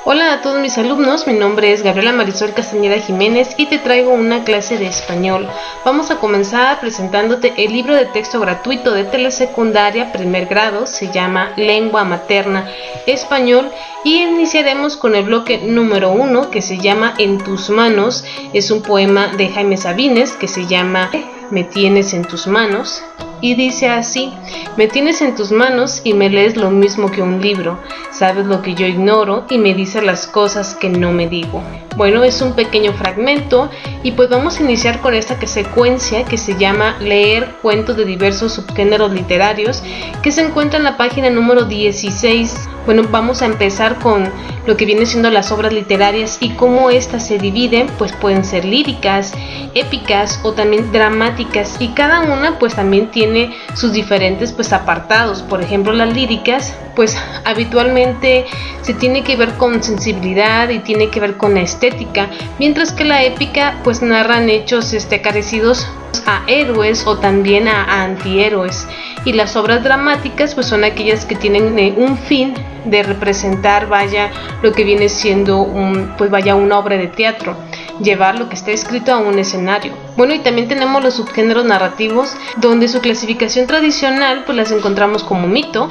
Hola a todos mis alumnos, mi nombre es Gabriela Marisol Castañeda Jiménez y te traigo una clase de español. Vamos a comenzar presentándote el libro de texto gratuito de telesecundaria primer grado, se llama Lengua Materna Español, y iniciaremos con el bloque número 1 que se llama En tus manos. Es un poema de Jaime Sabines que se llama Me tienes en tus manos. Y dice así: me tienes en tus manos y me lees lo mismo que un libro. Sabes lo que yo ignoro y me dices las cosas que no me digo. Bueno, es un pequeño fragmento y pues vamos a iniciar con esta secuencia que se llama Leer cuentos de diversos subgéneros literarios, que se encuentra en la página número 16. Bueno, vamos a empezar con lo que viene siendo las obras literarias y cómo estas se dividen, pues pueden ser líricas, épicas o también dramáticas, y cada una pues también tiene sus diferentes pues apartados. Por ejemplo, las líricas pues habitualmente se tiene que ver con sensibilidad y tiene que ver con la estética, mientras que la épica pues narran hechos carecidos a héroes o también a antihéroes, y las obras dramáticas pues son aquellas que tienen un fin de representar lo que viene siendo una obra de teatro, llevar lo que está escrito a un escenario. Bueno, y también tenemos los subgéneros narrativos, donde su clasificación tradicional pues las encontramos como mito,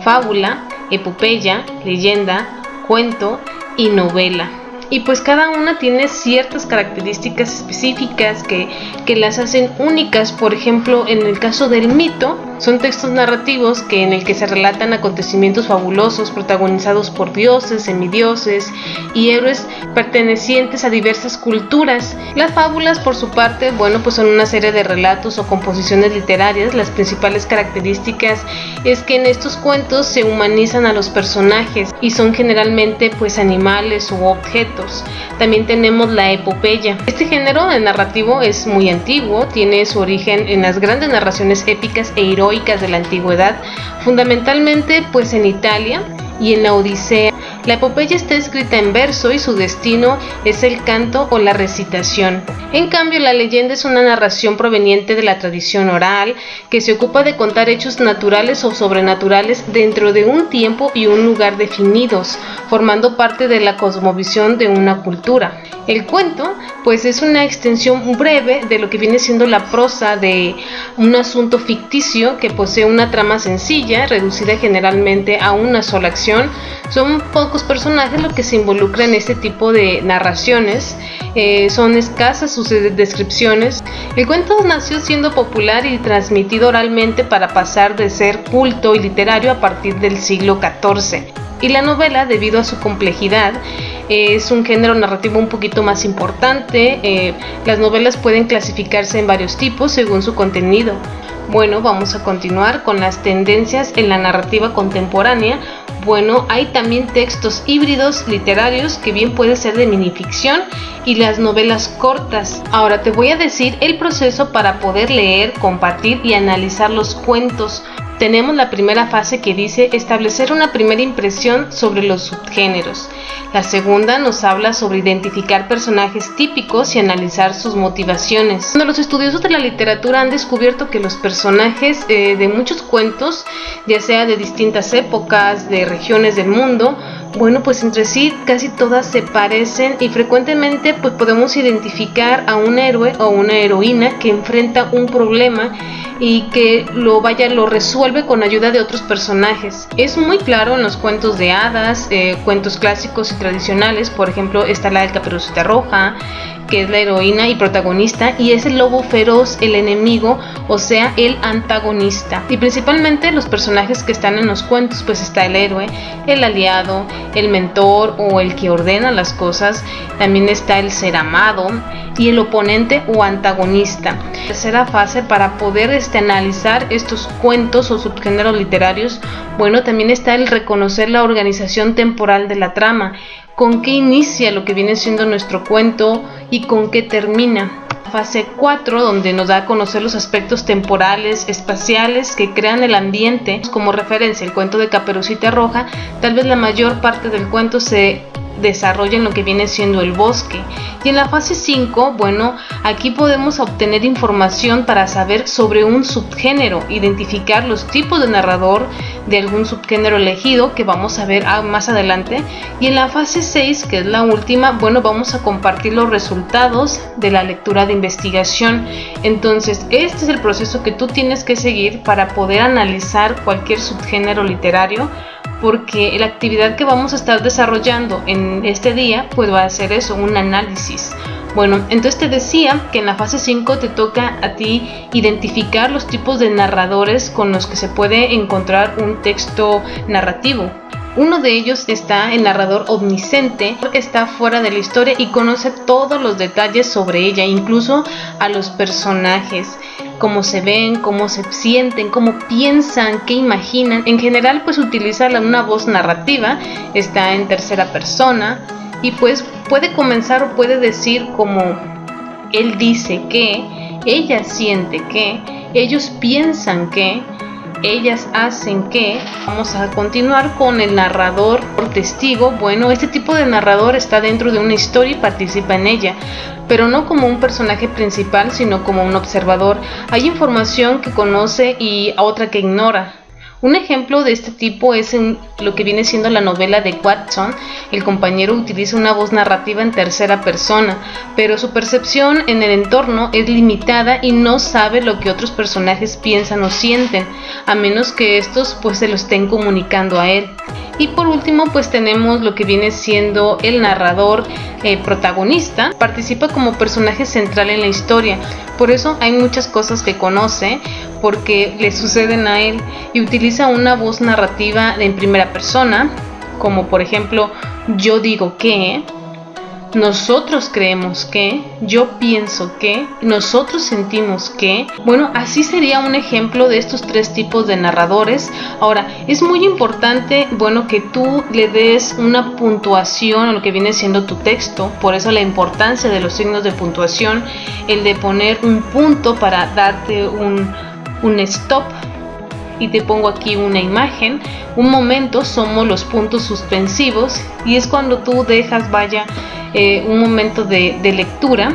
fábula, epopeya, leyenda, cuento y novela. Y pues cada una tiene ciertas características específicas que las hacen únicas. Por ejemplo, en el caso del mito, son textos narrativos en el que se relatan acontecimientos fabulosos protagonizados por dioses, semidioses y héroes pertenecientes a diversas culturas. Las fábulas, por su parte, pues son una serie de relatos o composiciones literarias. Las principales características es que en estos cuentos se humanizan a los personajes y son generalmente pues animales u objetos. También tenemos la epopeya. Este género narrativo es muy antiguo, tiene su origen en las grandes narraciones épicas e heroicas de la antigüedad, fundamentalmente pues en Italia y en la Odisea. La epopeya está escrita en verso y su destino es el canto o la recitación. En cambio, la leyenda es una narración proveniente de la tradición oral que se ocupa de contar hechos naturales o sobrenaturales dentro de un tiempo y un lugar definidos, formando parte de la cosmovisión de una cultura. El cuento, pues, es una extensión breve de lo que viene siendo la prosa de un asunto ficticio que posee una trama sencilla, reducida generalmente a una sola acción. Son pocos personajes los que se involucran en este tipo de narraciones, son escasas sus descripciones. El cuento nació siendo popular y transmitido oralmente para pasar de ser culto y literario a partir del siglo XIV. Y la novela, debido a su complejidad, es un género narrativo un poquito más importante. Las novelas pueden clasificarse en varios tipos según su contenido. Bueno, vamos a continuar con las tendencias en la narrativa contemporánea. Bueno, hay también textos híbridos literarios que bien puede ser de minificción y las novelas cortas. Ahora te voy a decir el proceso para poder leer, compartir y analizar los cuentos. Tenemos la primera fase que dice establecer una primera impresión sobre los subgéneros. La segunda nos habla sobre identificar personajes típicos y analizar sus motivaciones. Cuando los estudiosos de la literatura han descubierto que los personajes de muchos cuentos, ya sea de distintas épocas, de regiones del mundo, pues entre sí casi todas se parecen, y frecuentemente pues podemos identificar a un héroe o una heroína que enfrenta un problema y que lo resuelve con ayuda de otros personajes. Es muy claro en los cuentos de hadas, cuentos clásicos y tradicionales. Por ejemplo, está la del Caperucita Roja, que es la heroína y protagonista, y es el lobo feroz el enemigo, o sea, el antagonista. Y principalmente los personajes que están en los cuentos, pues está el héroe, el aliado, el mentor o el que ordena las cosas. También está el ser amado y el oponente o antagonista. Tercera fase para poder analizar estos cuentos o subgéneros literarios, también está el reconocer la organización temporal de la trama. ¿Con qué inicia lo que viene siendo nuestro cuento y con qué termina? Fase 4, donde nos da a conocer los aspectos temporales, espaciales que crean el ambiente. Como referencia, el cuento de Caperucita Roja, tal vez la mayor parte del cuento se desarrolla en lo que viene siendo el bosque. Y en la fase 5, bueno, aquí podemos obtener información para saber sobre un subgénero, identificar los tipos de narrador de algún subgénero elegido que vamos a ver más adelante. Y en la fase 6, que es la última, bueno, vamos a compartir los resultados de la lectura de investigación. Entonces, este es el proceso que tú tienes que seguir para poder analizar cualquier subgénero literario, porque la actividad que vamos a estar desarrollando en este día pues va a ser eso, un análisis. Bueno, entonces te decía que en la fase 5 te toca a ti identificar los tipos de narradores con los que se puede encontrar un texto narrativo. Uno de ellos está el narrador omnisciente, que está fuera de la historia y conoce todos los detalles sobre ella, incluso a los personajes, cómo se ven, cómo se sienten, cómo piensan, qué imaginan. En general, pues utiliza una voz narrativa, está en tercera persona y pues puede comenzar o puede decir como él dice que, ella siente que, ellos piensan que, ellas hacen que. Vamos a continuar con el narrador por testigo. Bueno, este tipo de narrador está dentro de una historia y participa en ella, pero no como un personaje principal, sino como un observador. Hay información que conoce y otra que ignora. Un ejemplo de este tipo es en lo que viene siendo la novela de Watson. El compañero utiliza una voz narrativa en tercera persona, pero su percepción en el entorno es limitada y no sabe lo que otros personajes piensan o sienten, a menos que estos pues se lo estén comunicando a él. Y por último pues tenemos lo que viene siendo el narrador protagonista. Participa como personaje central en la historia, por eso hay muchas cosas que conoce porque le suceden a él, y utiliza una voz narrativa en primera persona, como por ejemplo yo digo que, nosotros creemos que, yo pienso que, nosotros sentimos que. Bueno, así sería un ejemplo de estos tres tipos de narradores. Ahora, es muy importante, bueno, que tú le des una puntuación a lo que viene siendo tu texto. Por eso la importancia de los signos de puntuación, el de poner un punto para darte un stop. Y te pongo aquí una imagen. Un momento somos los puntos suspensivos, y es cuando tú dejas un momento de lectura.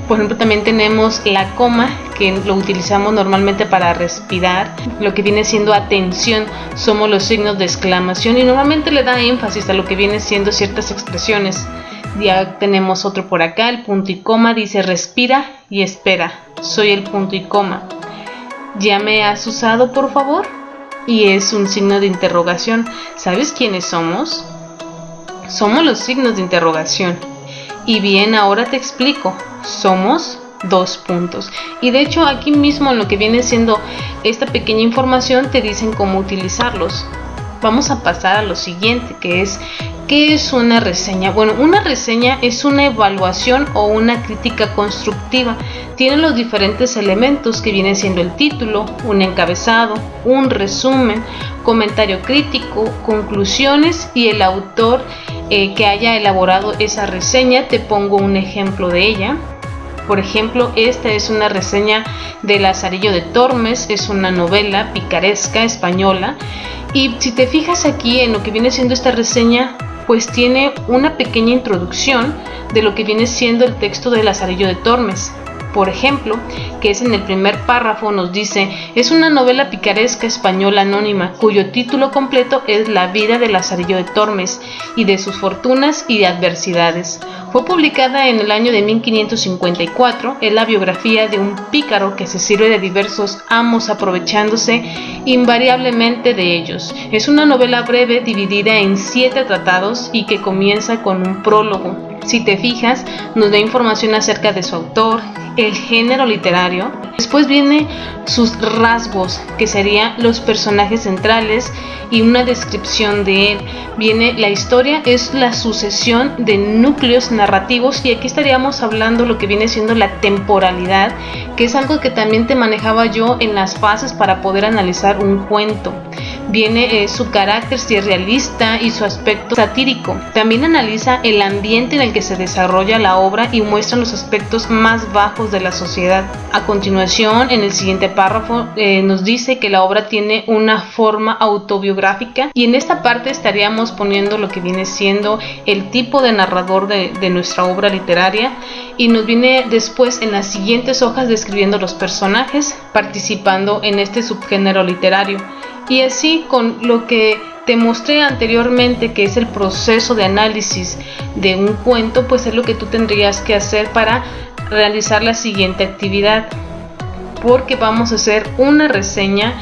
Por ejemplo, también tenemos la coma, que lo utilizamos normalmente para respirar. Lo que viene siendo atención somos los signos de exclamación, y normalmente le da énfasis a lo que viene siendo ciertas expresiones. Ya tenemos otro por acá, el punto y coma, dice respira y espera, soy el punto y coma. ¿Ya me has usado, por favor? Y es un signo de interrogación. ¿Sabes quiénes somos? Somos los signos de interrogación. Y bien, ahora te explico. Somos dos puntos. Y de hecho aquí mismo en lo que viene siendo esta pequeña información te dicen cómo utilizarlos. Vamos a pasar a lo siguiente, que es ¿qué es una reseña? Bueno, una reseña es una evaluación o una crítica constructiva. Tiene los diferentes elementos que viene siendo el título, un encabezado, un resumen, comentario crítico, conclusiones y el autor que haya elaborado esa reseña. Te pongo un ejemplo de ella. Por ejemplo, esta es una reseña de Lazarillo de Tormes, es una novela picaresca española. Y si te fijas aquí en lo que viene siendo esta reseña, pues tiene una pequeña introducción de lo que viene siendo el texto de Lazarillo de Tormes. Por ejemplo, que es en el primer párrafo, nos dice: es una novela picaresca española anónima cuyo título completo es La vida de Lazarillo de Tormes y de sus fortunas y de adversidades. Fue publicada en el año de 1554, es la biografía de un pícaro que se sirve de diversos amos aprovechándose invariablemente de ellos. Es una novela breve dividida en 7 tratados y que comienza con un prólogo. Si te fijas, nos da información acerca de su autor, el género literario. Después viene sus rasgos, que serían los personajes centrales y una descripción de él. Viene la historia, es la sucesión de núcleos narrativos, y aquí estaríamos hablando lo que viene siendo la temporalidad, que es algo que también te manejaba yo en las fases para poder analizar un cuento. viene su carácter, si es realista, y su aspecto satírico. También analiza el ambiente en el que se desarrolla la obra y muestra los aspectos más bajos de la sociedad. A continuación, en el siguiente párrafo, nos dice que la obra tiene una forma autobiográfica, y en esta parte estaríamos poniendo lo que viene siendo el tipo de narrador de nuestra obra literaria, y nos viene después en las siguientes hojas describiendo los personajes participando en este subgénero literario. Y así, con lo que te mostré anteriormente, que es el proceso de análisis de un cuento, pues es lo que tú tendrías que hacer para realizar la siguiente actividad, porque vamos a hacer una reseña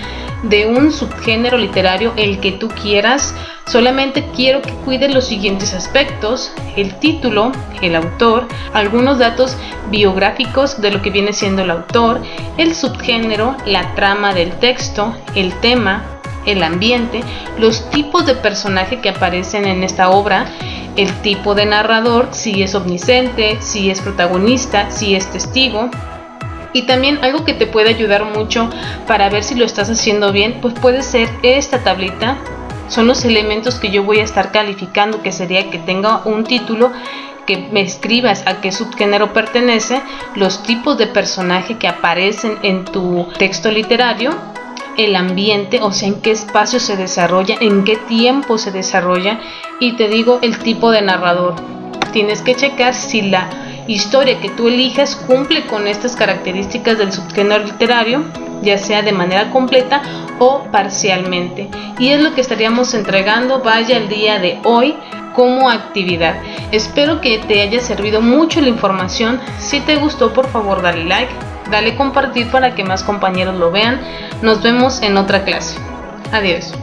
de un subgénero literario, el que tú quieras. Solamente quiero que cuides los siguientes aspectos: el título, el autor, algunos datos biográficos de lo que viene siendo el autor, el subgénero, la trama del texto, el tema, el ambiente, los tipos de personaje que aparecen en esta obra, el tipo de narrador, si es omnisciente, si es protagonista, si es testigo. Y también algo que te puede ayudar mucho para ver si lo estás haciendo bien, pues puede ser esta tablita. Son los elementos que yo voy a estar calificando, que sería que tenga un título, que me escribas a qué subgénero pertenece, los tipos de personaje que aparecen en tu texto literario, el ambiente, o sea, en qué espacio se desarrolla, en qué tiempo se desarrolla, y te digo el tipo de narrador. Tienes que checar si la historia que tú elijas cumple con estas características del subgénero literario, ya sea de manera completa o parcialmente. Y es lo que estaríamos entregando, vaya, el día de hoy como actividad. Espero que te haya servido mucho la información. Si te gustó, por favor dale like, dale compartir para que más compañeros lo vean. Nos vemos en otra clase. Adiós.